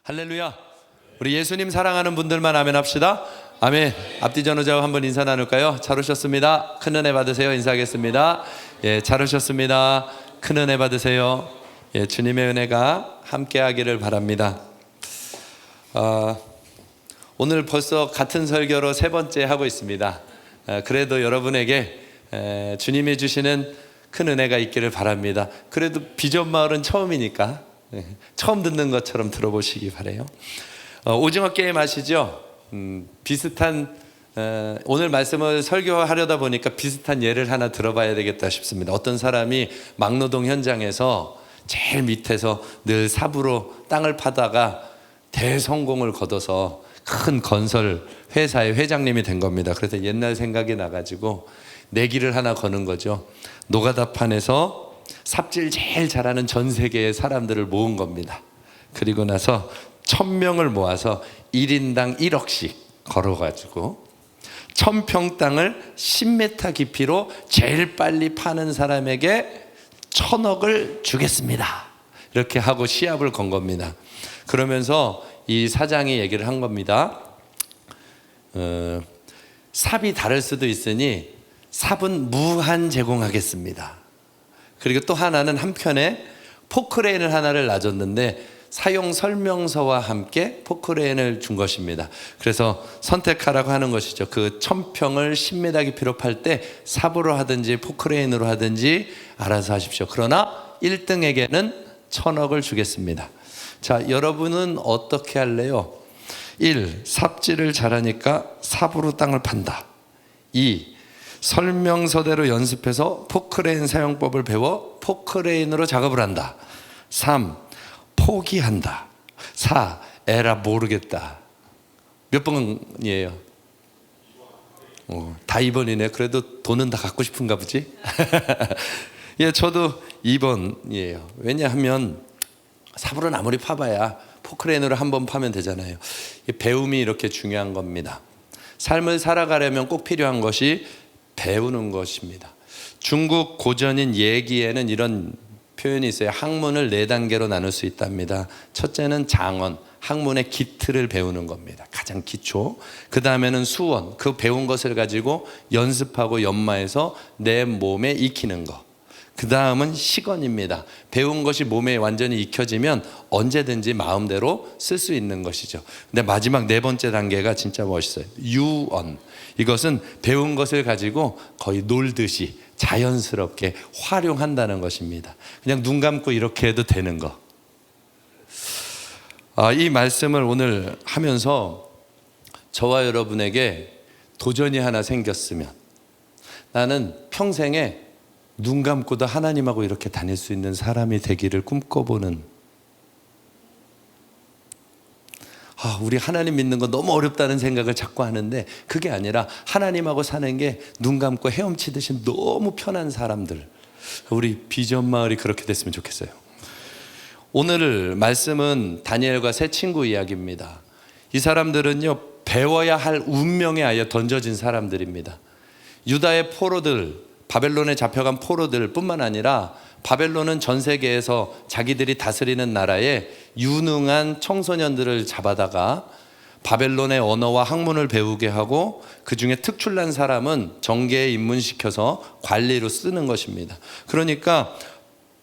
할렐루야. 우리 예수님 사랑하는 분들만 아멘 합시다. 아멘. 앞뒤 전후자와 한번 인사 나눌까요? 잘 오셨습니다. 큰 은혜 받으세요. 인사하겠습니다. 예, 잘 오셨습니다. 큰 은혜 받으세요. 예, 주님의 은혜가 함께 하기를 바랍니다. 오늘 벌써 같은 설교로 세 번째 하고 있습니다. 그래도 여러분에게 주님이 주시는 큰 은혜가 있기를 바랍니다. 그래도 비전 마을은 처음이니까 처음 듣는 것처럼 들어보시기 바래요. 오징어 게임 아시죠? 비슷한 오늘 말씀을 설교하려다 보니까 비슷한 예를 하나 들어봐야 되겠다 싶습니다. 어떤 사람이 막노동 현장에서 제일 밑에서 늘 삽으로 땅을 파다가 대성공을 거둬서 큰 건설 회사의 회장님이 된 겁니다. 그래서 옛날 생각이 나가지고 내기를 하나 거는 거죠. 노가다판에서 삽질 제일 잘하는 전 세계의 사람들을 모은 겁니다. 그리고 나서 1000명을 모아서 1인당 1억씩 걸어가지고 1000평 땅을 10m 깊이로 제일 빨리 파는 사람에게 1000억을 주겠습니다. 이렇게 하고 시합을 건 겁니다. 그러면서 이 사장이 얘기를 한 겁니다. 삽이 다를 수도 있으니 삽은 무한 제공하겠습니다. 그리고 또 하나는 한편에 포크레인을 하나를 놔줬는데 사용 설명서와 함께 포크레인을 준 것입니다. 그래서 선택하라고 하는 것이죠. 그 1000평을 10m 깊이로 팔 때 삽으로 하든지 포크레인으로 하든지 알아서 하십시오. 그러나 1등에게는 1000억을 주겠습니다. 자, 여러분은 어떻게 할래요? 1. 삽질을 잘하니까 삽으로 땅을 판다. 2. 설명서대로 연습해서 포크레인 사용법을 배워 포크레인으로 작업을 한다. 3. 포기한다. 4. 에라 모르겠다. 몇 번이에요? 다 2번이네. 그래도 돈은 다 갖고 싶은가 보지? 예, 저도 2번이에요. 왜냐하면 삽으로는 아무리 파봐야 포크레인으로 한 번 파면 되잖아요. 배움이 이렇게 중요한 겁니다. 삶을 살아가려면 꼭 필요한 것이 배우는 것입니다. 중국 고전인 예기에는 이런 표현이 있어요. 학문을 4단계로 나눌 수 있답니다. 첫째는 장원, 학문의 기틀을 배우는 겁니다. 가장 기초. 그 다음에는 수원, 그 배운 것을 가지고 연습하고 연마해서 내 몸에 익히는 것. 그 다음은 식언입니다. 배운 것이 몸에 완전히 익혀지면 언제든지 마음대로 쓸 수 있는 것이죠. 근데 마지막 4번째 단계가 진짜 멋있어요. 유언. 이것은 배운 것을 가지고 거의 놀듯이 자연스럽게 활용한다는 것입니다. 그냥 눈 감고 이렇게 해도 되는 거. 이 말씀을 오늘 하면서 저와 여러분에게 도전이 하나 생겼으면, 나는 평생에 눈 감고도 하나님하고 이렇게 다닐 수 있는 사람이 되기를 꿈꿔보는, 우리 하나님 믿는 거 너무 어렵다는 생각을 자꾸 하는데 그게 아니라 하나님하고 사는 게 눈 감고 헤엄치듯이 너무 편한 사람들, 우리 비전 마을이 그렇게 됐으면 좋겠어요. 오늘 말씀은 다니엘과 세 친구 이야기입니다. 이 사람들은요, 배워야 할 운명에 아예 던져진 사람들입니다. 유다의 포로들, 바벨론에 잡혀간 포로들 뿐만 아니라 바벨론은 전 세계에서 자기들이 다스리는 나라에 유능한 청소년들을 잡아다가 바벨론의 언어와 학문을 배우게 하고 그 중에 특출난 사람은 정계에 입문시켜서 관리로 쓰는 것입니다. 그러니까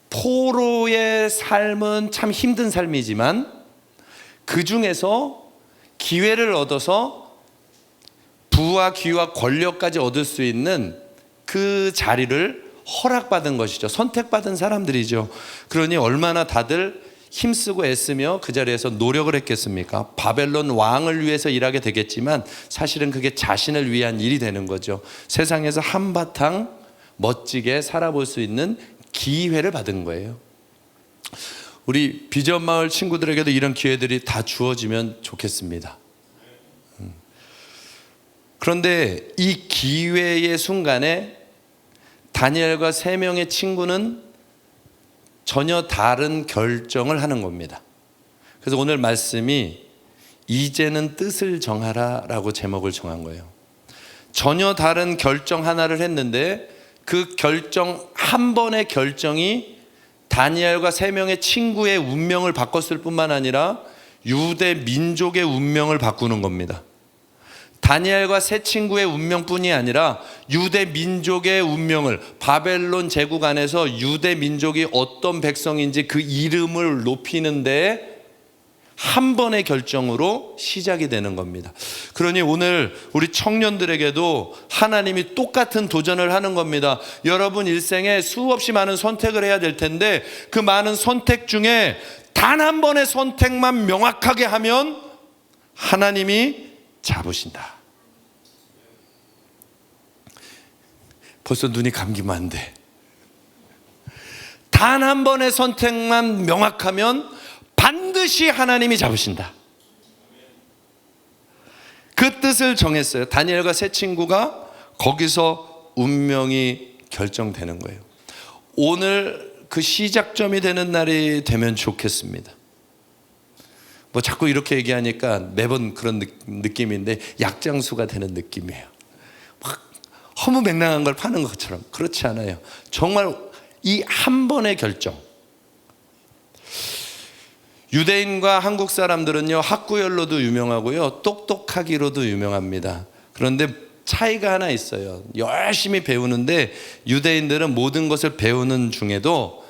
포로의 삶은 참 힘든 삶이지만 그 중에서 기회를 얻어서 부와 귀와 권력까지 얻을 수 있는 그 자리를 허락받은 것이죠. 선택받은 사람들이죠. 그러니 얼마나 다들 힘쓰고 애쓰며 그 자리에서 노력을 했겠습니까? 바벨론 왕을 위해서 일하게 되겠지만 사실은 그게 자신을 위한 일이 되는 거죠. 세상에서 한바탕 멋지게 살아볼 수 있는 기회를 받은 거예요. 우리 비전 마을 친구들에게도 이런 기회들이 다 주어지면 좋겠습니다. 그런데 이 기회의 순간에 다니엘과 3명의 친구는 전혀 다른 결정을 하는 겁니다. 그래서 오늘 말씀이 이제는 뜻을 정하라 라고 제목을 정한 거예요. 전혀 다른 결정 하나를 했는데 그 결정 한 번의 결정이 다니엘과 3명의 친구의 운명을 바꿨을 뿐만 아니라 유대 민족의 운명을 바꾸는 겁니다. 다니엘과 세 친구의 운명뿐이 아니라 유대 민족의 운명을, 바벨론 제국 안에서 유대 민족이 어떤 백성인지 그 이름을 높이는 데 한 번의 결정으로 시작이 되는 겁니다. 그러니 오늘 우리 청년들에게도 하나님이 똑같은 도전을 하는 겁니다. 여러분 일생에 수없이 많은 선택을 해야 될 텐데 그 많은 선택 중에 단 한 번의 선택만 명확하게 하면 하나님이 잡으신다. 벌써 눈이 감기면 안 돼. 단 한 번의 선택만 명확하면 반드시 하나님이 잡으신다. 그 뜻을 정했어요. 다니엘과 세 친구가 거기서 운명이 결정되는 거예요. 오늘 그 시작점이 되는 날이 되면 좋겠습니다. 뭐 자꾸 이렇게 얘기하니까 매번 그런 느낌인데 약장수가 되는 느낌이에요. 막 허무맹랑한 걸 파는 것처럼. 그렇지 않아요. 정말 이 한 번의 결정. 유대인과 한국 사람들은요, 학구열로도 유명하고요, 똑똑하기로도 유명합니다. 그런데 차이가 하나 있어요. 열심히 배우는데 유대인들은 모든 것을 배우는 중에도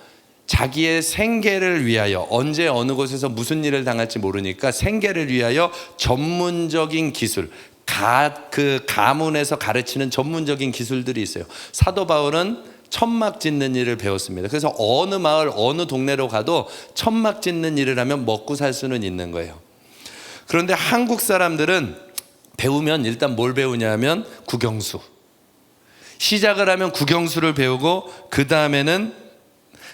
자기의 생계를 위하여, 언제 어느 곳에서 무슨 일을 당할지 모르니까 생계를 위하여 전문적인 기술, 그 가문에서 가르치는 전문적인 기술들이 있어요. 사도 바울은 천막 짓는 일을 배웠습니다. 그래서 어느 마을, 어느 동네로 가도 천막 짓는 일을 하면 먹고 살 수는 있는 거예요. 그런데 한국 사람들은 배우면 일단 뭘 배우냐면 국영수. 시작을 하면 국영수를 배우고 그 다음에는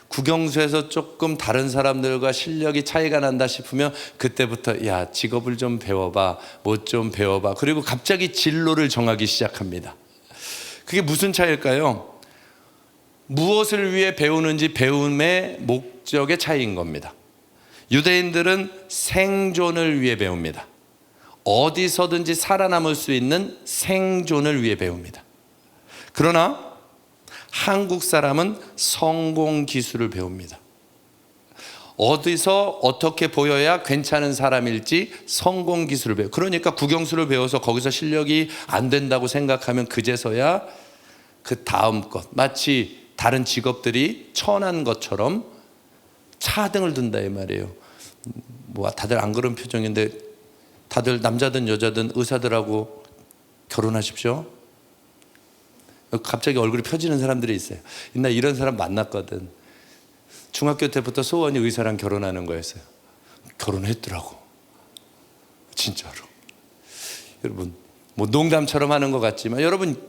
국영수에서 조금 다른 사람들과 실력이 차이가 난다 싶으면 그때부터 야, 직업을 좀 배워봐, 뭐 좀 배워봐. 그리고 갑자기 진로를 정하기 시작합니다. 그게 무슨 차이일까요? 무엇을 위해 배우는지 배움의 목적의 차이인 겁니다. 유대인들은 생존을 위해 배웁니다. 어디서든지 살아남을 수 있는 생존을 위해 배웁니다. 그러나 한국 사람은 성공 기술을 배웁니다. 어디서 어떻게 보여야 괜찮은 사람일지 성공 기술을 배워요. 그러니까 국영수를 배워서 거기서 실력이 안 된다고 생각하면 그제서야 그 다음 것, 마치 다른 직업들이 천한 것처럼 차등을 둔다 이 말이에요. 뭐 다들 안 그런 표정인데 다들 남자든 여자든 의사들하고 결혼하십시오. 갑자기 얼굴이 펴지는 사람들이 있어요. 나 이런 사람 만났거든. 중학교 때부터 소원이 의사랑 결혼하는 거였어요. 결혼했더라고. 진짜로. 여러분, 뭐 농담처럼 하는 것 같지만 여러분,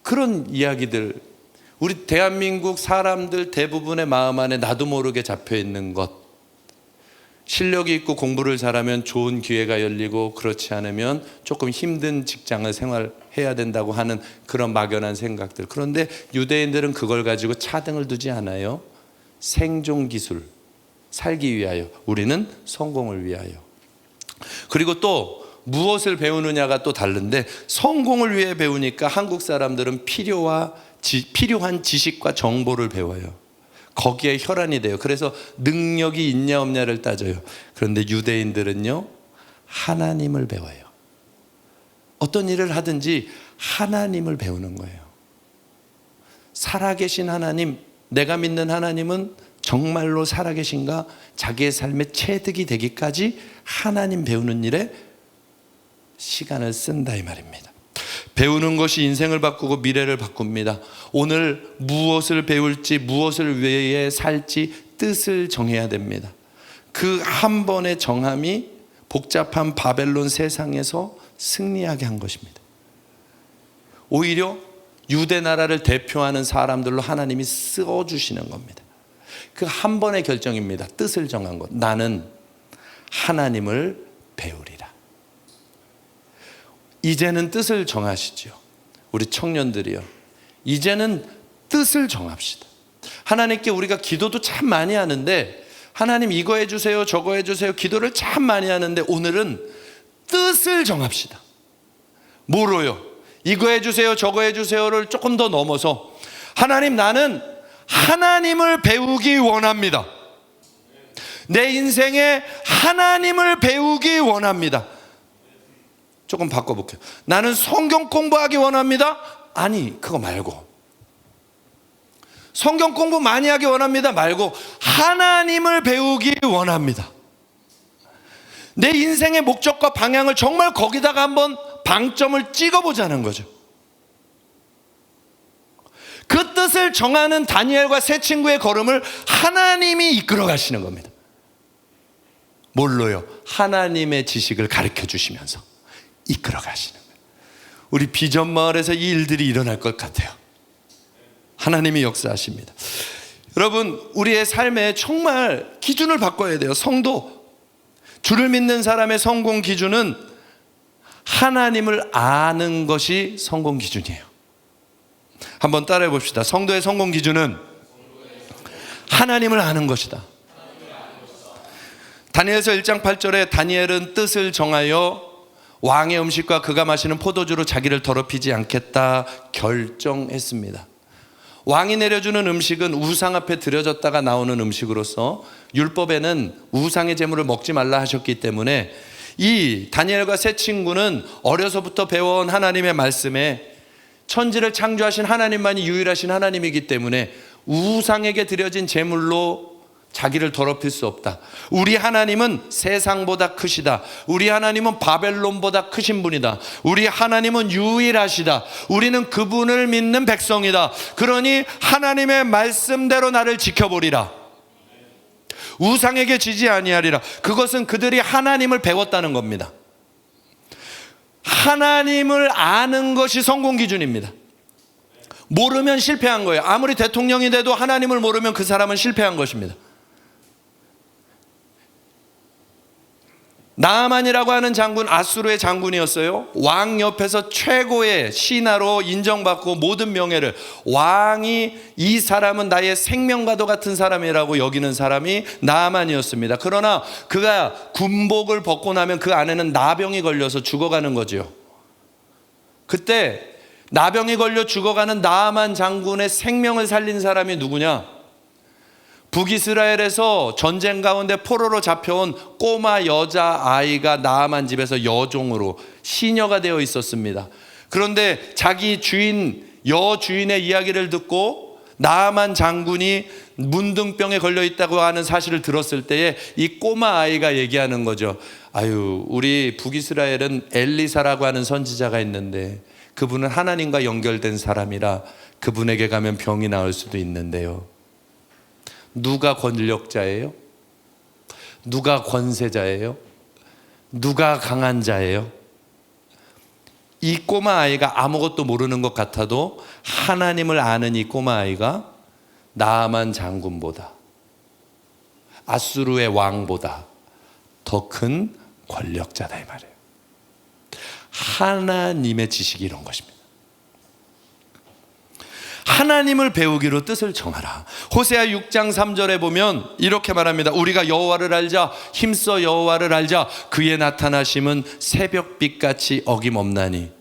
그런 이야기들, 우리 대한민국 사람들 대부분의 마음 안에 나도 모르게 잡혀 있는 것, 실력이 있고 공부를 잘하면 좋은 기회가 열리고 그렇지 않으면 조금 힘든 직장을 생활해야 된다고 하는 그런 막연한 생각들. 그런데 유대인들은 그걸 가지고 차등을 두지 않아요. 생존 기술, 살기 위하여. 우리는 성공을 위하여. 그리고 또 무엇을 배우느냐가 또 다른데 성공을 위해 배우니까 한국 사람들은 필요한 지식과 정보를 배워요. 거기에 혈안이 돼요. 그래서 능력이 있냐 없냐를 따져요. 그런데 유대인들은요, 하나님을 배워요. 어떤 일을 하든지 하나님을 배우는 거예요. 살아계신 하나님, 내가 믿는 하나님은 정말로 살아계신가? 자기의 삶의 체득이 되기까지 하나님 배우는 일에 시간을 쓴다 이 말입니다. 배우는 것이 인생을 바꾸고 미래를 바꿉니다. 오늘 무엇을 배울지, 무엇을 위해 살지 뜻을 정해야 됩니다. 그 한 번의 정함이 복잡한 바벨론 세상에서 승리하게 한 것입니다. 오히려 유대 나라를 대표하는 사람들로 하나님이 쓰어주시는 겁니다. 그 한 번의 결정입니다. 뜻을 정한 것. 나는 하나님을 배우리라. 이제는 뜻을 정하시죠. 우리 청년들이요, 이제는 뜻을 정합시다. 하나님께 우리가 기도도 참 많이 하는데, 하나님 이거 해주세요, 저거 해주세요, 기도를 참 많이 하는데 오늘은 뜻을 정합시다. 뭐로요? 이거 해주세요, 저거 해주세요를 조금 더 넘어서 하나님, 나는 하나님을 배우기 원합니다. 내 인생에 하나님을 배우기 원합니다. 조금 바꿔볼게요. 나는 성경 공부하기 원합니다. 아니, 그거 말고 성경 공부 많이 하기 원합니다 말고 하나님을 배우기 원합니다. 내 인생의 목적과 방향을 정말 거기다가 한번 방점을 찍어보자는 거죠. 그 뜻을 정하는 다니엘과 세 친구의 걸음을 하나님이 이끌어 가시는 겁니다. 뭘로요? 하나님의 지식을 가르쳐 주시면서 이끌어 가시는 거예요. 우리 비전 마을에서 이 일들이 일어날 것 같아요. 하나님이 역사하십니다. 여러분, 우리의 삶에 정말 기준을 바꿔야 돼요. 성도, 주를 믿는 사람의 성공 기준은 하나님을 아는 것이 성공 기준이에요. 한번 따라해 봅시다. 성도의 성공 기준은 하나님을 아는 것이다. 다니엘서 1장 8절에 다니엘은 뜻을 정하여 왕의 음식과 그가 마시는 포도주로 자기를 더럽히지 않겠다 결정했습니다. 왕이 내려주는 음식은 우상 앞에 드려졌다가 나오는 음식으로서 율법에는 우상의 제물을 먹지 말라 하셨기 때문에 이 다니엘과 세 친구는 어려서부터 배워온 하나님의 말씀에 천지를 창조하신 하나님만이 유일하신 하나님이기 때문에 우상에게 드려진 제물로 자기를 더럽힐 수 없다. 우리 하나님은 세상보다 크시다. 우리 하나님은 바벨론보다 크신 분이다. 우리 하나님은 유일하시다. 우리는 그분을 믿는 백성이다. 그러니 하나님의 말씀대로 나를 지켜보리라. 우상에게 지지 아니하리라. 그것은 그들이 하나님을 배웠다는 겁니다. 하나님을 아는 것이 성공 기준입니다. 모르면 실패한 거예요. 아무리 대통령이 돼도 하나님을 모르면 그 사람은 실패한 것입니다. 나아만이라고 하는 장군, 아수르의 장군이었어요. 왕 옆에서 최고의 신하로 인정받고 모든 명예를, 왕이 이 사람은 나의 생명과도 같은 사람이라고 여기는 사람이 나아만이었습니다. 그러나 그가 군복을 벗고 나면 그 안에는 나병이 걸려서 죽어가는 거죠. 그때 나병이 걸려 죽어가는 나아만 장군의 생명을 살린 사람이 누구냐? 북이스라엘에서 전쟁 가운데 포로로 잡혀온 꼬마 여자아이가 나아만 집에서 여종으로 시녀가 되어 있었습니다. 그런데 자기 여주인의 이야기를 듣고 나아만 장군이 문둥병에 걸려 있다고 하는 사실을 들었을 때에 이 꼬마 아이가 얘기하는 거죠. 아유, 우리 북이스라엘은 엘리사라고 하는 선지자가 있는데 그분은 하나님과 연결된 사람이라 그분에게 가면 병이 나을 수도 있는데요. 누가 권력자예요? 누가 권세자예요? 누가 강한 자예요? 이 꼬마 아이가 아무것도 모르는 것 같아도 하나님을 아는 이 꼬마 아이가 나아만 장군보다, 아수르의 왕보다 더 큰 권력자다 이 말이에요. 하나님의 지식이 이런 것입니다. 하나님을 배우기로 뜻을 정하라. 호세아 6장 3절에 보면 이렇게 말합니다. 우리가 여호와를 알자, 힘써 여호와를 알자. 그의 나타나심은 새벽빛같이 어김없나니.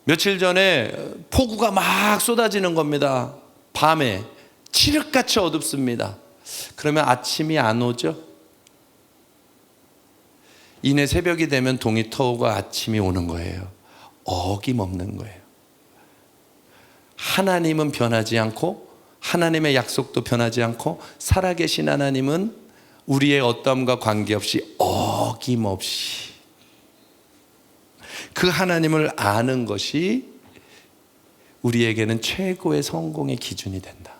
며칠 전에 폭우가 막 쏟아지는 겁니다. 밤에 칠흑같이 어둡습니다. 그러면 아침이 안 오죠? 이내 새벽이 되면 동이 터오고 아침이 오는 거예요. 어김없는 거예요. 하나님은 변하지 않고 하나님의 약속도 변하지 않고 살아계신 하나님은 우리의 어떠함과 관계없이 어김없이 그 하나님을 아는 것이 우리에게는 최고의 성공의 기준이 된다.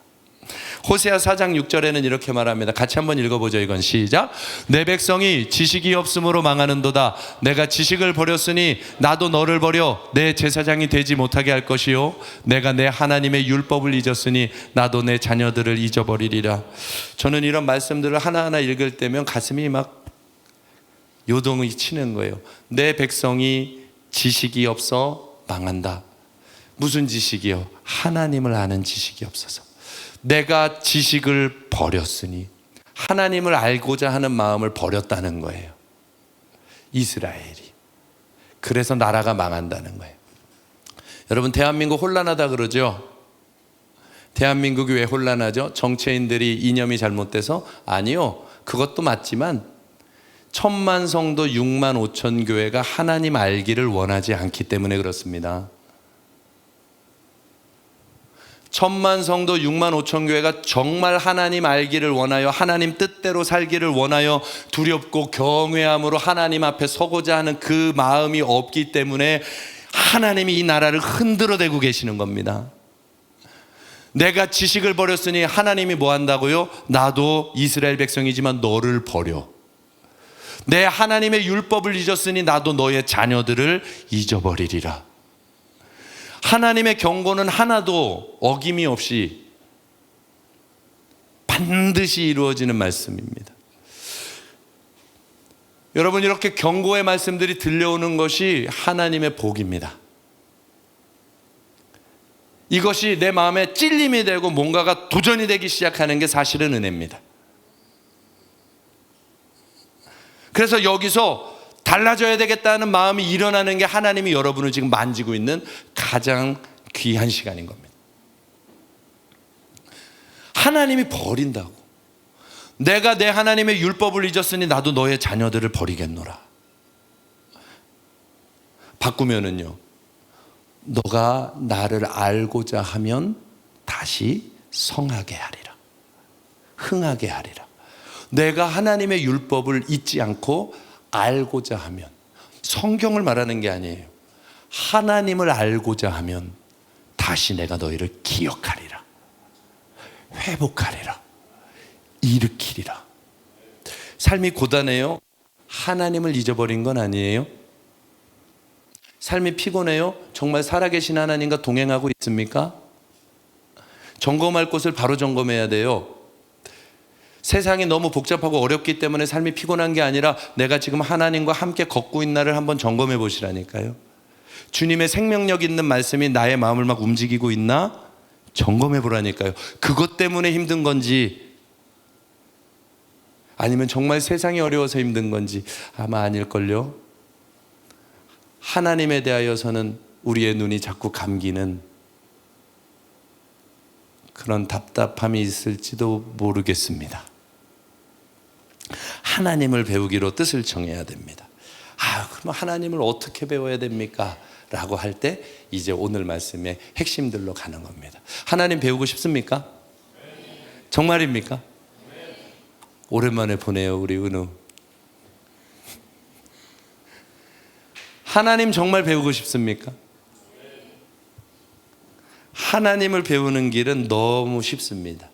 호세아 4장 6절에는 이렇게 말합니다. 같이 한번 읽어보죠. 이건 시작. 내 백성이 지식이 없음으로 망하는도다. 내가 지식을 버렸으니 나도 너를 버려 내 제사장이 되지 못하게 할 것이요 내가 내 하나님의 율법을 잊었으니 나도 내 자녀들을 잊어버리리라. 저는 이런 말씀들을 하나하나 읽을 때면 가슴이 막 요동이 치는 거예요. 내 백성이 지식이 없어 망한다. 무슨 지식이요? 하나님을 아는 지식이 없어서. 내가 지식을 버렸으니 하나님을 알고자 하는 마음을 버렸다는 거예요. 이스라엘이. 그래서 나라가 망한다는 거예요. 여러분, 대한민국 혼란하다 그러죠? 대한민국이 왜 혼란하죠? 정치인들이 이념이 잘못돼서? 아니요. 그것도 맞지만 1000만 성도 6만 5천 교회가 하나님 알기를 원하지 않기 때문에 그렇습니다. 1000만 성도 6만 5천 교회가 정말 하나님 알기를 원하여 하나님 뜻대로 살기를 원하여 두렵고 경외함으로 하나님 앞에 서고자 하는 그 마음이 없기 때문에 하나님이 이 나라를 흔들어대고 계시는 겁니다. 내가 지식을 버렸으니 하나님이 뭐 한다고요? 나도 이스라엘 백성이지만 너를 버려. 내 하나님의 율법을 잊었으니 나도 너의 자녀들을 잊어버리리라. 하나님의 경고는 하나도 어김이 없이 반드시 이루어지는 말씀입니다. 여러분, 이렇게 경고의 말씀들이 들려오는 것이 하나님의 복입니다. 이것이 내 마음에 찔림이 되고 뭔가가 도전이 되기 시작하는 게 사실은 은혜입니다. 그래서 여기서 달라져야 되겠다는 마음이 일어나는 게 하나님이 여러분을 지금 만지고 있는 가장 귀한 시간인 겁니다. 하나님이 버린다고. 내가 내 하나님의 율법을 잊었으니 나도 너의 자녀들을 버리겠노라. 바꾸면은요, 너가 나를 알고자 하면 다시 성하게 하리라. 흥하게 하리라. 내가 하나님의 율법을 잊지 않고 알고자 하면, 성경을 말하는 게 아니에요. 하나님을 알고자 하면 다시 내가 너희를 기억하리라, 회복하리라, 일으키리라. 삶이 고단해요? 하나님을 잊어버린 건 아니에요. 삶이 피곤해요? 정말 살아계신 하나님과 동행하고 있습니까? 점검할 곳을 바로 점검해야 돼요. 세상이 너무 복잡하고 어렵기 때문에 삶이 피곤한 게 아니라 내가 지금 하나님과 함께 걷고 있나를 한번 점검해 보시라니까요. 주님의 생명력 있는 말씀이 나의 마음을 막 움직이고 있나 점검해 보라니까요. 그것 때문에 힘든 건지 아니면 정말 세상이 어려워서 힘든 건지 아마 아닐걸요. 하나님에 대하여서는 우리의 눈이 자꾸 감기는 그런 답답함이 있을지도 모르겠습니다. 하나님을 배우기로 뜻을 정해야 됩니다. 그럼 하나님을 어떻게 배워야 됩니까? 라고 할 때 이제 오늘 말씀의 핵심들로 가는 겁니다. 하나님 배우고 싶습니까? 정말입니까? 오랜만에 보네요, 우리 은우. 하나님 정말 배우고 싶습니까? 하나님을 배우는 길은 너무 쉽습니다.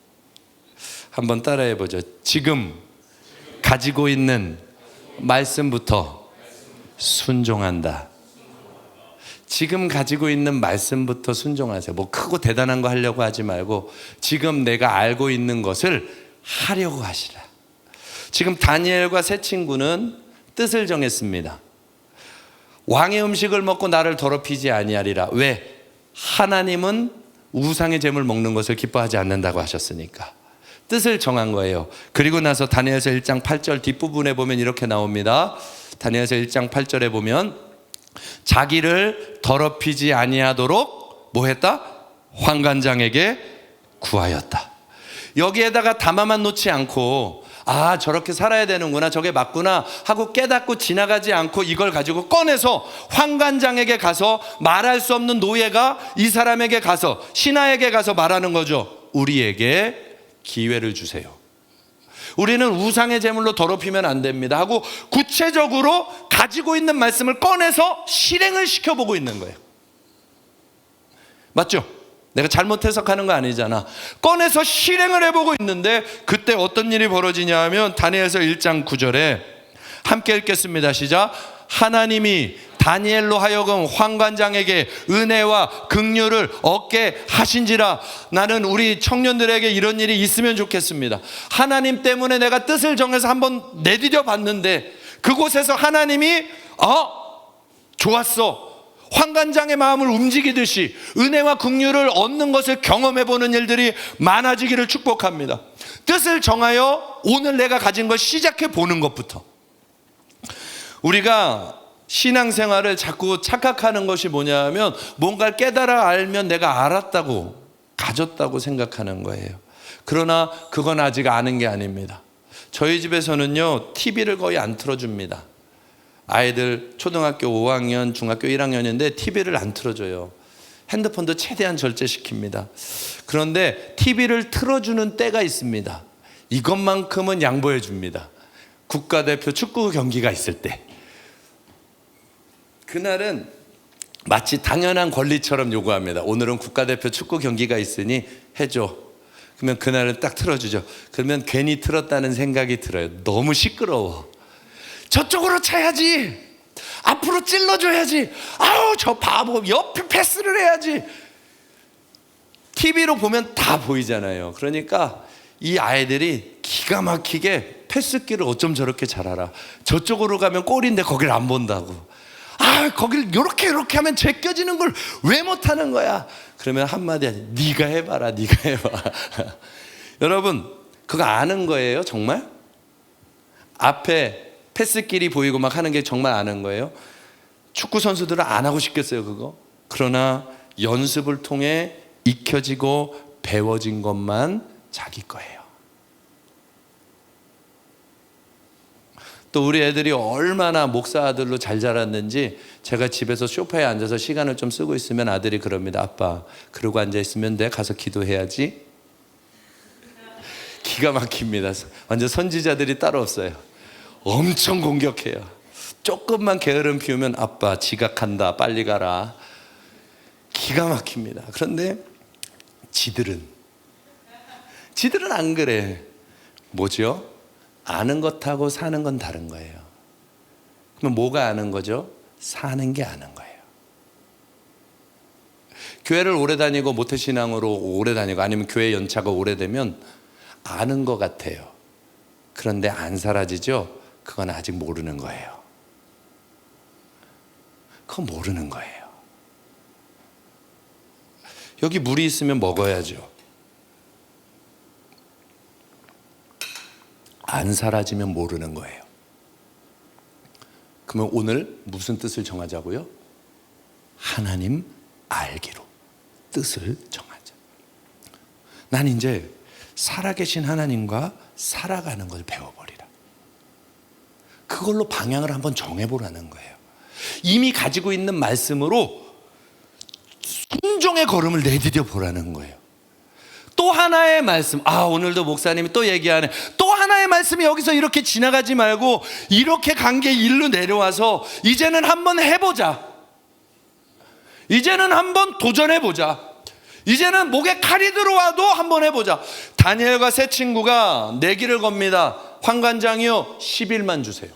한번 따라해 보죠. 지금 가지고 있는 말씀부터 순종한다. 지금 가지고 있는 말씀부터 순종하세요. 뭐 크고 대단한 거 하려고 하지 말고 지금 내가 알고 있는 것을 하려고 하시라. 지금 다니엘과 세 친구는 뜻을 정했습니다. 왕의 음식을 먹고 나를 더럽히지 아니하리라. 왜? 하나님은 우상의 제물 먹는 것을 기뻐하지 않는다고 하셨으니까 뜻을 정한 거예요. 그리고 나서 다니엘서 1장 8절 뒷부분에 보면 이렇게 나옵니다. 다니엘서 1장 8절에 보면 자기를 더럽히지 아니하도록 뭐 했다? 환관장에게 구하였다. 여기에다가 담아만 놓지 않고 저렇게 살아야 되는구나, 저게 맞구나 하고 깨닫고 지나가지 않고 이걸 가지고 꺼내서 환관장에게 가서 말할 수 없는 노예가 이 사람에게 가서 신하에게 가서 말하는 거죠. 우리에게 기회를 주세요. 우리는 우상의 제물로 더럽히면 안 됩니다 하고 구체적으로 가지고 있는 말씀을 꺼내서 실행을 시켜보고 있는 거예요. 맞죠? 내가 잘못 해석하는 거 아니잖아. 꺼내서 실행을 해보고 있는데 그때 어떤 일이 벌어지냐 하면 다니엘서 1장 9절에 함께 읽겠습니다. 시작. 하나님이 다니엘로 하여금 환관장에게 은혜와 긍휼을 얻게 하신지라. 나는 우리 청년들에게 이런 일이 있으면 좋겠습니다. 하나님 때문에 내가 뜻을 정해서 한번 내디뎌 봤는데 그곳에서 하나님이 좋았어, 환관장의 마음을 움직이듯이 은혜와 긍휼을 얻는 것을 경험해보는 일들이 많아지기를 축복합니다. 뜻을 정하여 오늘 내가 가진 걸 시작해보는 것부터. 우리가 신앙생활을 자꾸 착각하는 것이 뭐냐 하면 뭔가를 깨달아 알면 내가 알았다고, 가졌다고 생각하는 거예요. 그러나 그건 아직 아는 게 아닙니다. 저희 집에서는요 TV를 거의 안 틀어줍니다. 아이들 초등학교 5학년, 중학교 1학년인데 TV를 안 틀어줘요. 핸드폰도 최대한 절제시킵니다. 그런데 TV를 틀어주는 때가 있습니다. 이것만큼은 양보해 줍니다. 국가대표 축구 경기가 있을 때. 그날은 마치 당연한 권리처럼 요구합니다. 오늘은 국가대표 축구 경기가 있으니 해줘. 그러면 그날은 딱 틀어주죠. 그러면 괜히 틀었다는 생각이 들어요. 너무 시끄러워. 저쪽으로 차야지. 앞으로 찔러줘야지. 아우 저 바보 옆에 패스를 해야지. TV로 보면 다 보이잖아요. 그러니까 이 아이들이 기가 막히게 패스기를 어쩜 저렇게 잘 알아. 저쪽으로 가면 골인데 거길 안 본다고. 아 거길 요렇게 하면 제껴지는 걸 왜 못하는 거야. 그러면 한마디 하지. 네가 해봐라. 네가 해봐. 여러분 그거 아는 거예요 정말? 앞에 패스길이 보이고 막 하는 게 정말 아는 거예요? 축구 선수들은 안 하고 싶겠어요 그거? 그러나 연습을 통해 익혀지고 배워진 것만 자기 거예요. 또 우리 애들이 얼마나 목사 아들로 잘 자랐는지 제가 집에서 소파에 앉아서 시간을 좀 쓰고 있으면 아들이 그럽니다. 아빠 그러고 앉아있으면 돼? 가서 기도해야지. 기가 막힙니다. 완전 선지자들이 따로 없어요. 엄청 공격해요. 조금만 게으름 피우면 아빠 지각한다 빨리 가라. 기가 막힙니다. 그런데 지들은 안 그래. 뭐죠? 아는 것하고 사는 건 다른 거예요. 그럼 뭐가 아는 거죠? 사는 게 아는 거예요. 교회를 오래 다니고 모태신앙으로 오래 다니고 아니면 교회 연차가 오래되면 아는 것 같아요. 그런데 안 사라지죠? 그건 아직 모르는 거예요. 그건 모르는 거예요. 여기 물이 있으면 먹어야죠. 안 사라지면 모르는 거예요. 그러면 오늘 무슨 뜻을 정하자고요? 하나님 알기로 뜻을 정하자. 난 이제 살아계신 하나님과 살아가는 걸 배워버리라. 그걸로 방향을 한번 정해보라는 거예요. 이미 가지고 있는 말씀으로 순종의 걸음을 내디뎌 보라는 거예요. 또 하나의 말씀, 오늘도 목사님이 또 얘기하네. 또 하나의 말씀이 여기서 이렇게 지나가지 말고 이렇게 관계 일로 내려와서 이제는 한번 해보자. 이제는 한번 도전해보자. 이제는 목에 칼이 들어와도 한번 해보자. 다니엘과 세 친구가 내기를 겁니다. 환관장이요 10일만 주세요.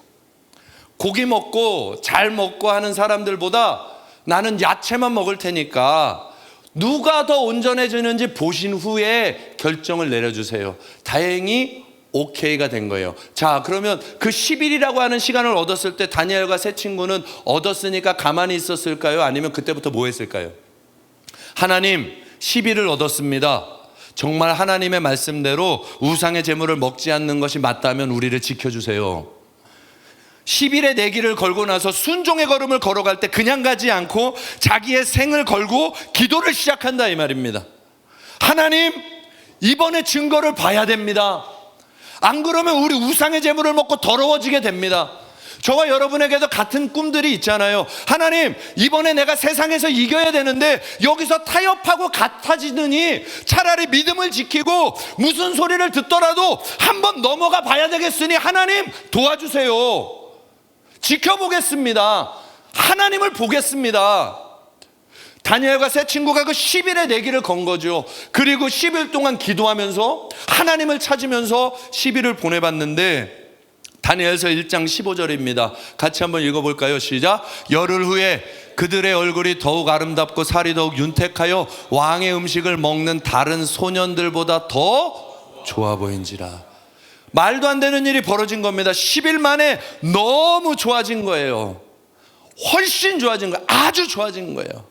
고기 먹고 잘 먹고 하는 사람들보다 나는 야채만 먹을 테니까 누가 더 온전해지는지 보신 후에 결정을 내려주세요. 다행히 오케이가 된 거예요. 자, 그러면 그 10일이라고 하는 시간을 얻었을 때 다니엘과 세 친구는 얻었으니까 가만히 있었을까요? 아니면 그때부터 뭐 했을까요? 하나님 10일을 얻었습니다. 정말 하나님의 말씀대로 우상의 제물을 먹지 않는 것이 맞다면 우리를 지켜주세요. 10일의 내기를 걸고 나서 순종의 걸음을 걸어갈 때 그냥 가지 않고 자기의 생을 걸고 기도를 시작한다 이 말입니다. 하나님 이번에 증거를 봐야 됩니다. 안 그러면 우리 우상의 제물을 먹고 더러워지게 됩니다. 저와 여러분에게도 같은 꿈들이 있잖아요. 하나님 이번에 내가 세상에서 이겨야 되는데 여기서 타협하고 같아지느니 차라리 믿음을 지키고 무슨 소리를 듣더라도 한번 넘어가 봐야 되겠으니 하나님 도와주세요. 지켜보겠습니다. 하나님을 보겠습니다. 다니엘과 세 친구가 그 10일의 내기를 건 거죠. 그리고 10일 동안 기도하면서 하나님을 찾으면서 10일을 보내봤는데 다니엘서 1장 15절입니다. 같이 한번 읽어볼까요? 시작. 열흘 후에 그들의 얼굴이 더욱 아름답고 살이 더욱 윤택하여 왕의 음식을 먹는 다른 소년들보다 더 좋아 보인지라. 말도 안 되는 일이 벌어진 겁니다. 10일 만에 너무 좋아진 거예요. 훨씬 좋아진 거예요. 아주 좋아진 거예요.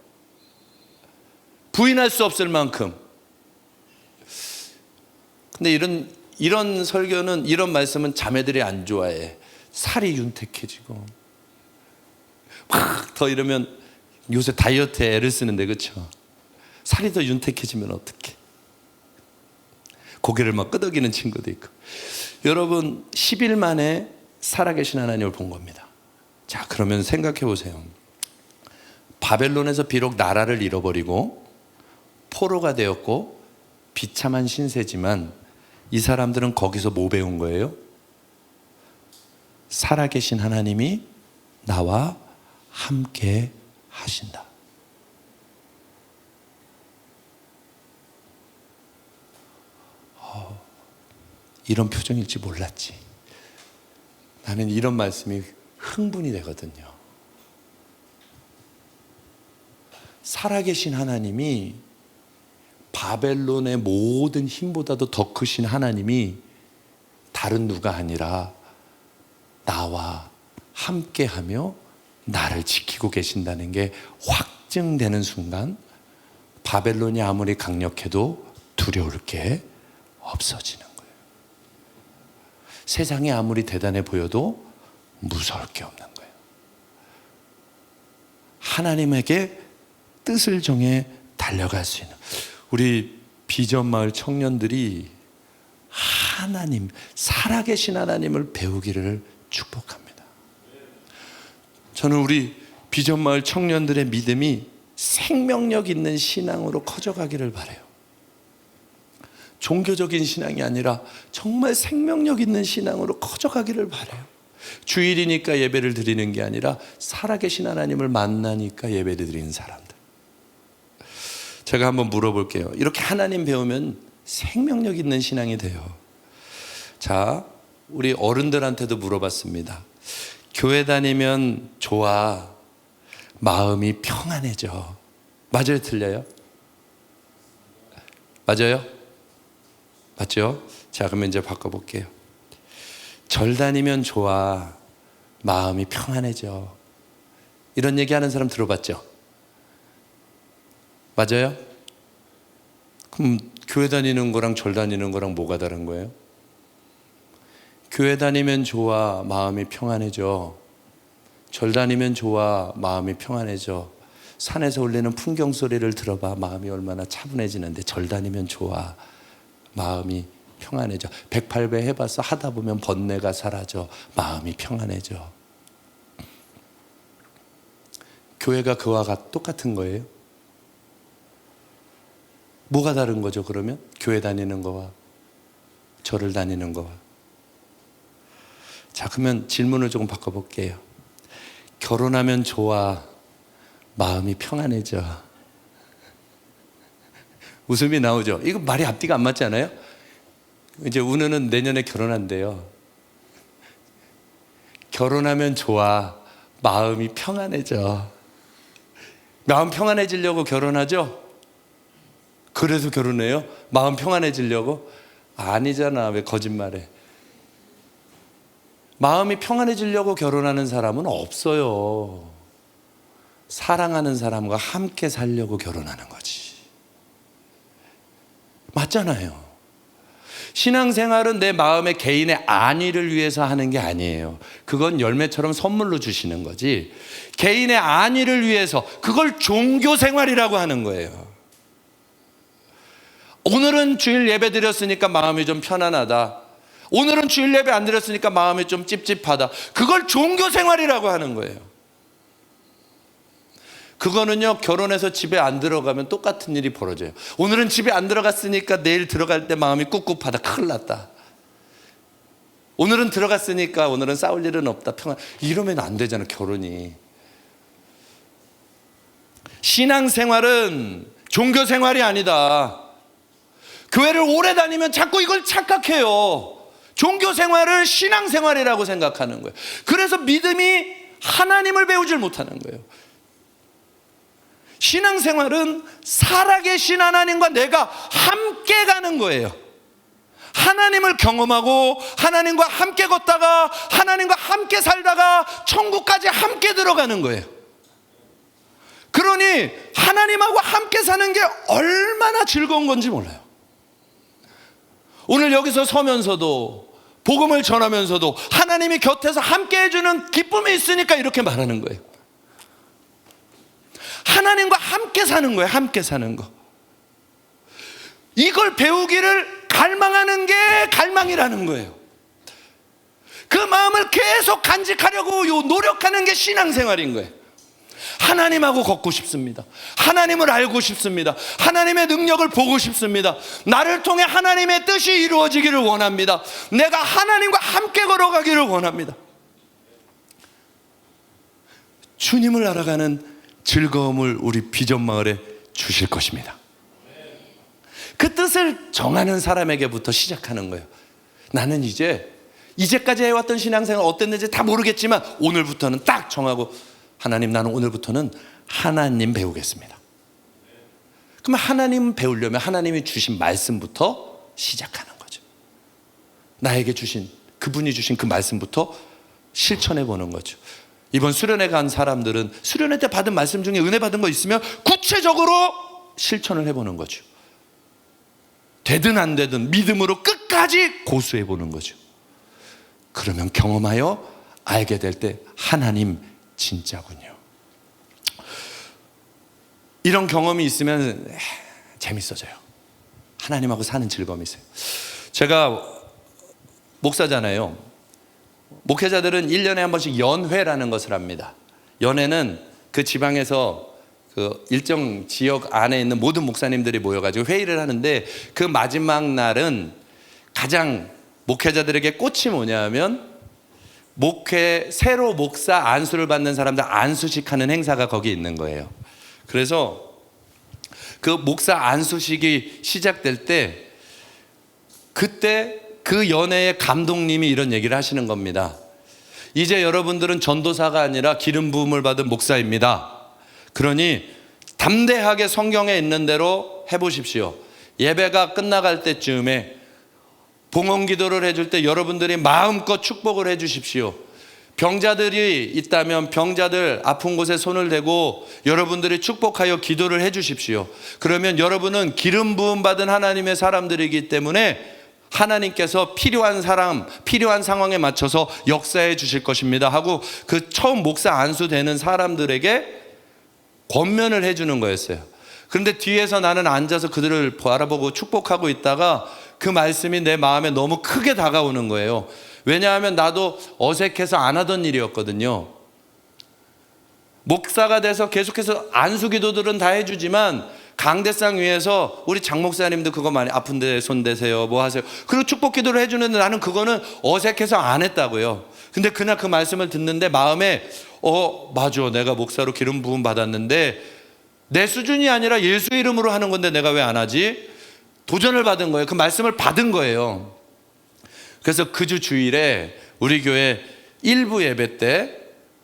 부인할 수 없을 만큼. 근데 이런 설교는, 이런 말씀은 자매들이 안 좋아해. 살이 윤택해지고 막 더 이러면 요새 다이어트에 애를 쓰는데 그렇죠? 살이 더 윤택해지면 어떡해? 고개를 막 끄덕이는 친구도 있고. 여러분 10일 만에 살아계신 하나님을 본 겁니다. 자, 그러면 생각해 보세요. 바벨론에서 비록 나라를 잃어버리고 포로가 되었고 비참한 신세지만 이 사람들은 거기서 뭐 배운 거예요? 살아계신 하나님이 나와 함께 하신다. 이런 표정일지 몰랐지. 나는 이런 말씀이 흥분이 되거든요. 살아계신 하나님이, 바벨론의 모든 힘보다도 더 크신 하나님이 다른 누가 아니라 나와 함께하며 나를 지키고 계신다는 게 확증되는 순간 바벨론이 아무리 강력해도 두려울 게 없어지는 거예요. 세상이 아무리 대단해 보여도 무서울 게 없는 거예요. 하나님에게 뜻을 정해 달려갈 수 있는, 우리 비전마을 청년들이 하나님, 살아계신 하나님을 배우기를 축복합니다. 저는 우리 비전마을 청년들의 믿음이 생명력 있는 신앙으로 커져가기를 바라요. 종교적인 신앙이 아니라 정말 생명력 있는 신앙으로 커져가기를 바라요. 주일이니까 예배를 드리는 게 아니라 살아계신 하나님을 만나니까 예배를 드리는 사람들. 제가 한번 물어볼게요. 이렇게 하나님 배우면 생명력 있는 신앙이 돼요. 자, 우리 어른들한테도 물어봤습니다. 교회 다니면 좋아, 마음이 평안해져. 맞아요, 틀려요? 맞아요? 맞죠? 자, 그러면 이제 바꿔볼게요. 절 다니면 좋아, 마음이 평안해져. 이런 얘기 하는 사람 들어봤죠? 맞아요? 그럼 교회 다니는 거랑 절 다니는 거랑 뭐가 다른 거예요? 교회 다니면 좋아, 마음이 평안해져. 절 다니면 좋아, 마음이 평안해져. 산에서 울리는 풍경 소리를 들어봐, 마음이 얼마나 차분해지는데. 절 다니면 좋아, 마음이 평안해져. 108배 해봐서 하다 보면 번뇌가 사라져, 마음이 평안해져. 교회가 그와 똑같은 거예요? 뭐가 다른 거죠, 그러면? 교회 다니는 거와 절을 다니는 거와. 자, 그러면 질문을 조금 바꿔볼게요. 결혼하면 좋아, 마음이 평안해져. 웃음이 나오죠? 이거 말이 앞뒤가 안 맞지 않아요? 이제 은우는 내년에 결혼한대요. 결혼하면 좋아, 마음이 평안해져. 마음 평안해지려고 결혼하죠? 그래서 결혼해요? 마음 평안해지려고? 아니잖아, 왜 거짓말해. 마음이 평안해지려고 결혼하는 사람은 없어요. 사랑하는 사람과 함께 살려고 결혼하는 거지. 맞잖아요. 신앙생활은 내 마음의 개인의 안위를 위해서 하는 게 아니에요. 그건 열매처럼 선물로 주시는 거지. 개인의 안위를 위해서, 그걸 종교생활이라고 하는 거예요. 오늘은 주일 예배 드렸으니까 마음이 좀 편안하다. 오늘은 주일 예배 안 드렸으니까 마음이 좀 찝찝하다. 그걸 종교생활이라고 하는 거예요. 그거는요, 결혼해서 집에 안 들어가면 똑같은 일이 벌어져요. 오늘은 집에 안 들어갔으니까 내일 들어갈 때 마음이 꿉꿉하다. 큰일 났다. 오늘은 들어갔으니까 오늘은 싸울 일은 없다. 평안. 이러면 안 되잖아, 결혼이. 신앙생활은 종교생활이 아니다. 교회를 오래 다니면 자꾸 이걸 착각해요. 종교생활을 신앙생활이라고 생각하는 거예요. 그래서 믿음이 하나님을 배우질 못하는 거예요. 신앙생활은 살아계신 하나님과 내가 함께 가는 거예요. 하나님을 경험하고 하나님과 함께 걷다가 하나님과 함께 살다가 천국까지 함께 들어가는 거예요. 그러니 하나님하고 함께 사는 게 얼마나 즐거운 건지 몰라요. 오늘 여기서 서면서도 복음을 전하면서도 하나님이 곁에서 함께 해주는 기쁨이 있으니까 이렇게 말하는 거예요. 하나님과 함께 사는 거예요. 함께 사는 거. 이걸 배우기를 갈망하는 게 갈망이라는 거예요. 그걸 계속 간직하려고 노력하는 게 신앙생활인 거예요. 하나님하고 걷고 싶습니다. 하나님을 알고 싶습니다. 하나님의 능력을 보고 싶습니다. 나를 통해 하나님의 뜻이 이루어지기를 원합니다. 내가 하나님과 함께 걸어가기를 원합니다. 주님을 알아가는 즐거움을 우리 비전마을에 주실 것입니다. 그 뜻을 정하는 사람에게부터 시작하는 거예요. 나는 이제까지 해왔던 신앙생활 어땠는지 다 모르겠지만 오늘부터는 딱 정하고, 하나님, 나는 오늘부터는 하나님 배우겠습니다. 그러면 하나님 배우려면 하나님이 주신 말씀부터 시작하는 거죠. 나에게 주신, 그분이 주신 그 말씀부터 실천해 보는 거죠. 이번 수련회 간 사람들은 수련회 때 받은 말씀 중에 은혜 받은 거 있으면 구체적으로 실천을 해보는 거죠. 되든 안 되든 믿음으로 끝까지 고수해 보는 거죠. 그러면 경험하여 알게 될 때 하나님 진짜군요. 이런 경험이 있으면 재밌어져요. 하나님하고 사는 즐거움이 있어요. 제가 목사잖아요. 목회자들은 1년에 한 번씩 연회라는 것을 합니다. 연회는 그 지방에서 그 일정 지역 안에 있는 모든 목사님들이 모여가지고 회의를 하는데, 그 마지막 날은 가장 목회자들에게 꽃이 뭐냐면 새로 목사 안수를 받는 사람들 안수식하는 행사가 거기 있는 거예요. 그래서 그 목사 안수식이 시작될 때, 그때 그 연회의 감독님이 이런 얘기를 하시는 겁니다. 이제 여러분들은 전도사가 아니라 기름 부음을 받은 목사입니다. 그러니 담대하게 성경에 있는 대로 해보십시오. 예배가 끝나갈 때쯤에 봉헌 기도를 해줄 때 여러분들이 마음껏 축복을 해주십시오. 병자들이 있다면 병자들 아픈 곳에 손을 대고 여러분들이 축복하여 기도를 해주십시오. 그러면 여러분은 기름 부음 받은 하나님의 사람들이기 때문에 하나님께서 필요한 사람, 필요한 상황에 맞춰서 역사해 주실 것입니다 하고, 그 처음 목사 안수되는 사람들에게 권면을 해주는 거였어요. 그런데 뒤에서 나는 앉아서 그들을 바라보고 축복하고 있다가 그 말씀이 내 마음에 너무 크게 다가오는 거예요. 왜냐하면 나도 어색해서 안 하던 일이었거든요. 목사가 돼서 계속해서 안수 기도들은 다 해주지만 강대상 위에서 우리 장 목사님도 그거 많이 아픈데 손 대세요, 뭐 하세요, 그리고 축복 기도를 해주는데 나는 그거는 어색해서 안 했다고요. 근데 그날 그 말씀을 듣는데 마음에 맞아, 내가 목사로 기름 부음 받았는데 내 수준이 아니라 예수 이름으로 하는 건데 내가 왜 안 하지? 도전을 받은 거예요. 그 말씀을 받은 거예요. 그래서 그 주 주일에 우리 교회 일부 예배 때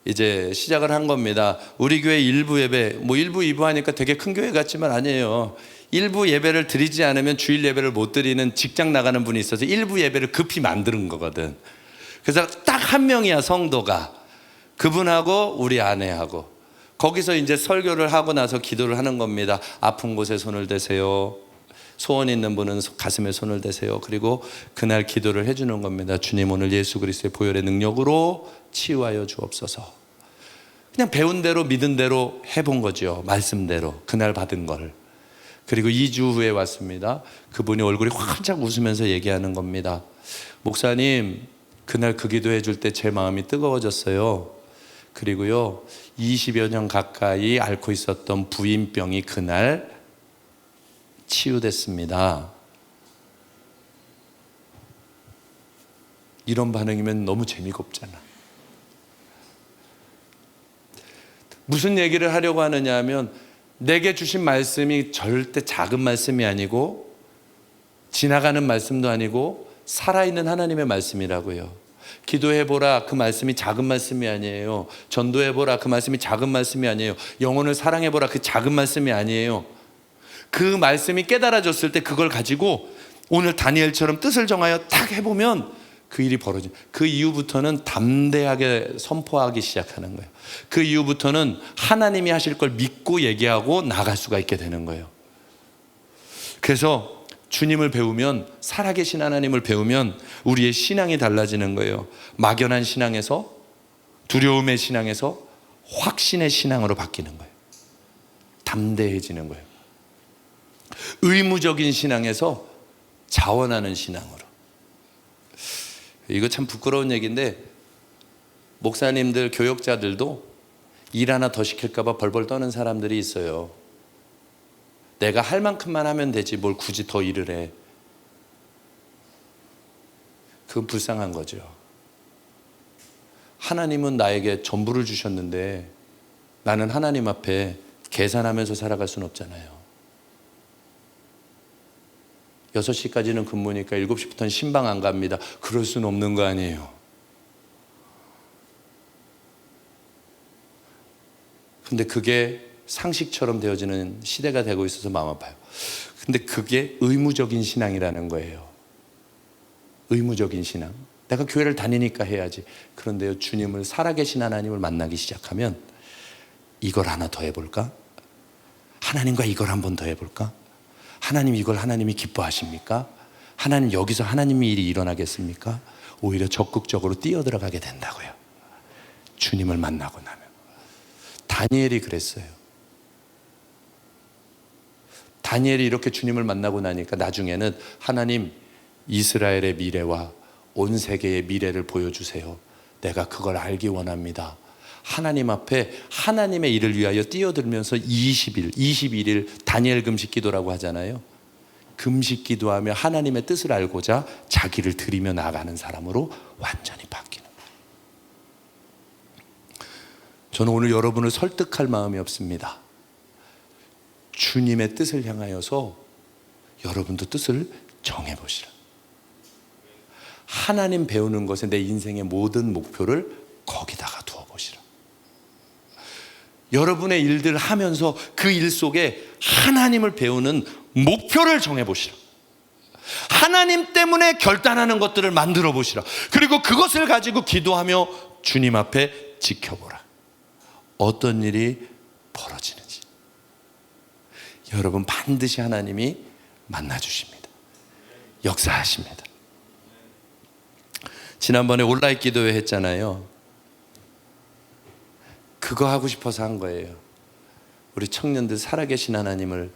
이제 시작을 한 겁니다. 우리 교회 일부 예배, 뭐 일부 2부 하니까 되게 큰 교회 같지만 아니에요. 일부 예배를 드리지 않으면 주일 예배를 못 드리는 직장 나가는 분이 있어서 일부 예배를 급히 만드는 거거든. 그래서 딱 한 명이야, 성도가. 그분하고 우리 아내하고 거기서 이제 설교를 하고 나서 기도를 하는 겁니다. 아픈 곳에 손을 대세요. 소원 있는 분은 가슴에 손을 대세요. 그리고 그날 기도를 해주는 겁니다. 주님, 오늘 예수 그리스도의 보혈의 능력으로 치유하여 주옵소서. 그냥 배운 대로 믿은 대로 해본 거죠. 말씀대로 그날 받은 걸. 그리고 2주 후에 왔습니다. 그분이 얼굴이 활짝 웃으면서 얘기하는 겁니다. 목사님, 그날 그 기도해 줄 때 제 마음이 뜨거워졌어요. 그리고요, 20여 년 가까이 앓고 있었던 부인병이 그날 치유됐습니다. 이런 반응이면 너무 재미가 없잖아. 무슨 얘기를 하려고 하느냐 하면, 내게 주신 말씀이 절대 작은 말씀이 아니고 지나가는 말씀도 아니고 살아있는 하나님의 말씀이라고요. 기도해보라, 그 말씀이 작은 말씀이 아니에요. 전도해보라, 그 말씀이 작은 말씀이 아니에요. 영혼을 사랑해보라, 그 작은 말씀이 아니에요. 그 말씀이 깨달아졌을 때 그걸 가지고 오늘 다니엘처럼 뜻을 정하여 딱 해보면 그 일이 벌어져. 그 이후부터는 담대하게 선포하기 시작하는 거예요. 그 이후부터는 하나님이 하실 걸 믿고 얘기하고 나갈 수가 있게 되는 거예요. 그래서 주님을 배우면, 살아계신 하나님을 배우면 우리의 신앙이 달라지는 거예요. 막연한 신앙에서, 두려움의 신앙에서 확신의 신앙으로 바뀌는 거예요. 담대해지는 거예요. 의무적인 신앙에서 자원하는 신앙으로. 이거 참 부끄러운 얘기인데, 목사님들, 교역자들도 일 하나 더 시킬까 봐 벌벌 떠는 사람들이 있어요. 내가 할 만큼만 하면 되지 뭘 굳이 더 일을 해. 그건 불쌍한 거죠. 하나님은 나에게 전부를 주셨는데 나는 하나님 앞에 계산하면서 살아갈 수는 없잖아요. 6시까지는 근무니까 7시부터는 신방 안 갑니다. 그럴 수는 없는 거 아니에요. 근데 그게 상식처럼 되어지는 시대가 되고 있어서 마음 아파요. 근데 그게 의무적인 신앙이라는 거예요. 의무적인 신앙. 내가 교회를 다니니까 해야지. 그런데요, 주님을 살아계신 하나님을 만나기 시작하면 이걸 하나 더 해볼까? 하나님과 이걸 한 번 더 해볼까? 하나님, 이걸 하나님이 기뻐하십니까? 하나님, 여기서 하나님의 일이 일어나겠습니까? 오히려 적극적으로 뛰어들어가게 된다고요. 주님을 만나고 나면. 다니엘이 그랬어요. 다니엘이 이렇게 주님을 만나고 나니까 나중에는 하나님, 이스라엘의 미래와 온 세계의 미래를 보여주세요. 내가 그걸 알기 원합니다. 하나님 앞에 하나님의 일을 위하여 뛰어들면서 21일 다니엘 금식 기도라고 하잖아요. 금식 기도하며 하나님의 뜻을 알고자 자기를 드리며 나아가는 사람으로 완전히 바뀌는 거예요. 저는 오늘 여러분을 설득할 마음이 없습니다. 주님의 뜻을 향하여서 여러분도 뜻을 정해보시라. 하나님 배우는 것에 내 인생의 모든 목표를 거기다가 두어보시라. 여러분의 일들 하면서 그 일 속에 하나님을 배우는 목표를 정해보시라. 하나님 때문에 결단하는 것들을 만들어 보시라. 그리고 그것을 가지고 기도하며 주님 앞에 지켜보라. 어떤 일이 벌어지는지. 여러분, 반드시 하나님이 만나주십니다. 역사하십니다. 지난번에 온라인 기도회 했잖아요. 그거 하고 싶어서 한 거예요. 우리 청년들 살아계신 하나님을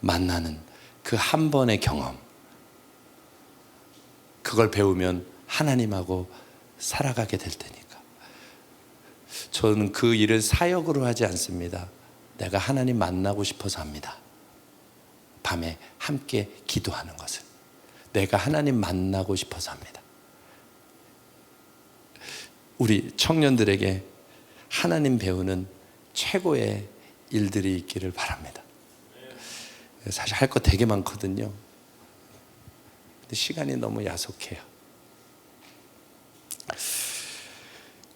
만나는 그 한 번의 경험. 그걸 배우면 하나님하고 살아가게 될 테니까. 저는 그 일을 사역으로 하지 않습니다. 내가 하나님 만나고 싶어서 합니다. 밤에 함께 기도하는 것을. 내가 하나님 만나고 싶어서 합니다. 우리 청년들에게 하나님 배우는 최고의 일들이 있기를 바랍니다. 사실 할 거 되게 많거든요. 근데 시간이 너무 야속해요.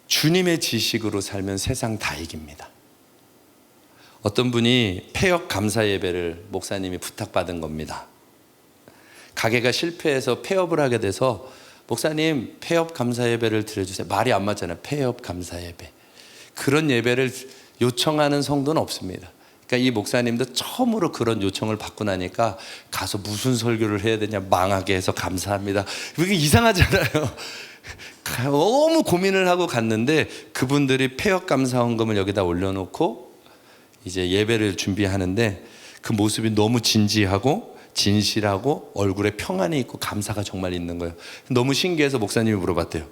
주님의 지식으로 살면 세상 다 이깁니다. 어떤 분이 폐업 감사 예배를 목사님이 부탁받은 겁니다. 가게가 실패해서 폐업을 하게 돼서 목사님, 폐업 감사 예배를 드려주세요. 말이 안 맞잖아요. 폐업 감사 예배. 그런 예배를 요청하는 성도는 없습니다. 그러니까 이 목사님도 처음으로 그런 요청을 받고 나니까 가서 무슨 설교를 해야 되냐, 망하게 해서 감사합니다. 이게 이상하잖아요. 너무 고민을 하고 갔는데 그분들이 폐업 감사 헌금을 여기다 올려놓고 이제 예배를 준비하는데 그 모습이 너무 진지하고 진실하고 얼굴에 평안이 있고 감사가 정말 있는 거예요. 너무 신기해서 목사님이 물어봤대요.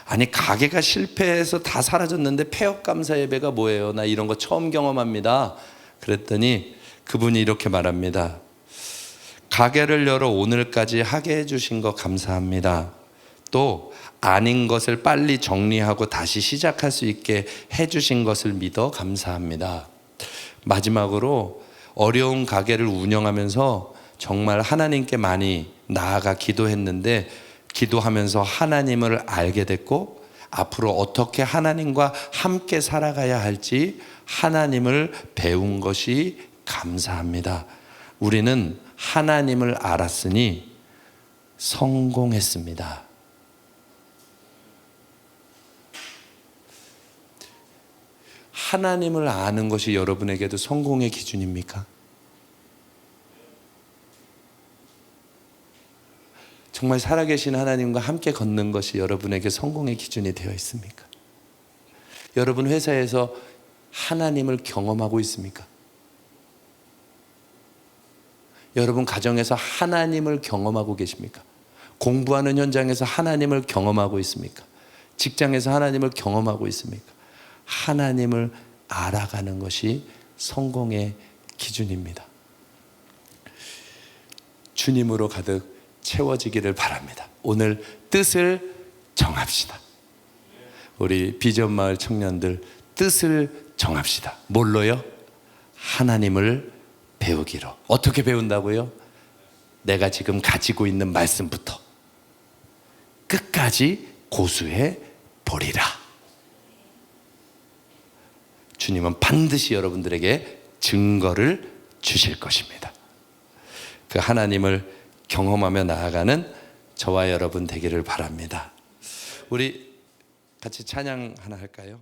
아니, 가게가 실패해서 다 사라졌는데 폐업 감사 예배가 뭐예요? 나 이런 거 처음 경험합니다. 그랬더니 그분이 이렇게 말합니다. 가게를 열어 오늘까지 하게 해주신 거 감사합니다. 또 아닌 것을 빨리 정리하고 다시 시작할 수 있게 해주신 것을 믿어 감사합니다. 마지막으로 어려운 가게를 운영하면서 정말 하나님께 많이 나아가 기도했는데 기도하면서 하나님을 알게 됐고 앞으로 어떻게 하나님과 함께 살아가야 할지 하나님을 배운 것이 감사합니다. 우리는 하나님을 알았으니 성공했습니다. 하나님을 아는 것이 여러분에게도 성공의 기준입니까? 정말 살아계신 하나님과 함께 걷는 것이 여러분에게 성공의 기준이 되어 있습니까? 여러분 회사에서 하나님을 경험하고 있습니까? 여러분 가정에서 하나님을 경험하고 계십니까? 공부하는 현장에서 하나님을 경험하고 있습니까? 직장에서 하나님을 경험하고 있습니까? 하나님을 알아가는 것이 성공의 기준입니다. 주님으로 가득 채워지기를 바랍니다. 오늘 뜻을 정합시다. 우리 비전 마을 청년들 뜻을 정합시다. 뭘로요? 하나님을 배우기로. 어떻게 배운다고요? 내가 지금 가지고 있는 말씀부터 끝까지 고수해 보리라. 주님은 반드시 여러분들에게 증거를 주실 것입니다. 그 하나님을 경험하며 나아가는 저와 여러분 되기를 바랍니다. 우리 같이 찬양 하나 할까요?